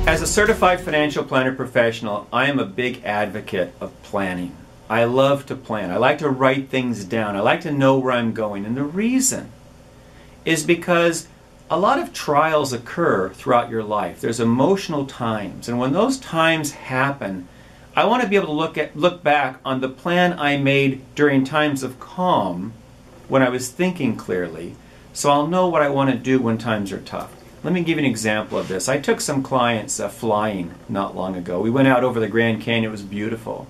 As a certified financial planner professional, I am a big advocate of planning. I love to plan. I like to write things down. I like to know where I'm going. And the reason is because a lot of trials occur throughout your life. There's emotional times. And when those times happen, I want to be able to look back on the plan I made during times of calm when I was thinking clearly, so I'll know what I want to do when times are tough. Let me give you an example of this. I took some clients flying not long ago. We went out over the Grand Canyon. It was beautiful.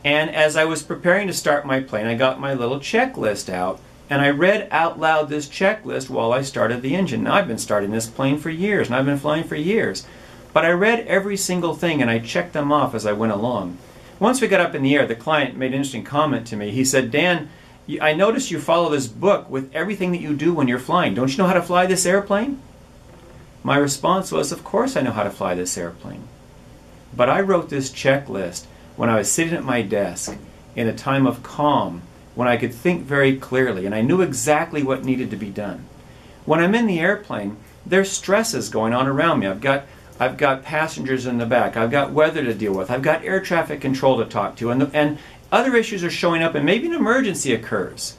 And as I was preparing to start my plane, I got my little checklist out, and I read out loud this checklist while I started the engine. Now, I've been starting this plane for years, and I've been flying for years. But I read every single thing, and I checked them off as I went along. Once we got up in the air, the client made an interesting comment to me. He said, "Dan, I noticed you follow this book with everything that you do when you're flying. Don't you know how to fly this airplane?" My response was, of course I know how to fly this airplane. But I wrote this checklist when I was sitting at my desk in a time of calm, when I could think very clearly and I knew exactly what needed to be done. When I'm in the airplane, there's stresses going on around me. I've got passengers in the back. I've got weather to deal with. I've got air traffic control to talk to. And other issues are showing up, and maybe an emergency occurs.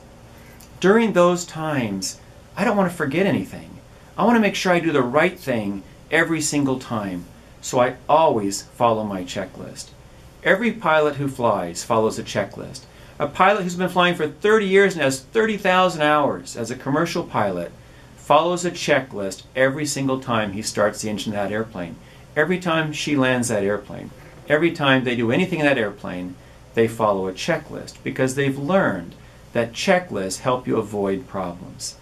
During those times, I don't want to forget anything. I want to make sure I do the right thing every single time, so I always follow my checklist. Every pilot who flies follows a checklist. A pilot who's been flying for 30 years and has 30,000 hours as a commercial pilot follows a checklist every single time he starts the engine of that airplane. Every time she lands that airplane. Every time they do anything in that airplane, they follow a checklist because they've learned that checklists help you avoid problems.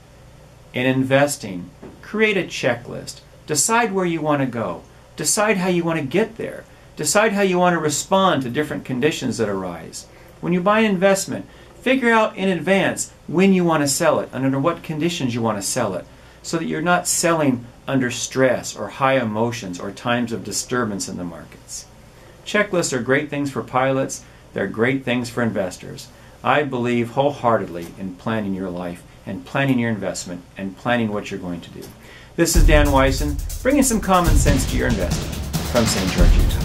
In investing, create a checklist. Decide where you want to go. Decide how you want to get there. Decide how you want to respond to different conditions that arise. When you buy an investment, figure out in advance when you want to sell it and under what conditions you want to sell it, so that you're not selling under stress or high emotions or times of disturbance in the markets. Checklists are great things for pilots. They're great things for investors. I believe wholeheartedly in planning your life and planning your investment and planning what you're going to do. This is Dan Wysen, bringing some common sense to your investing from St. George, Utah.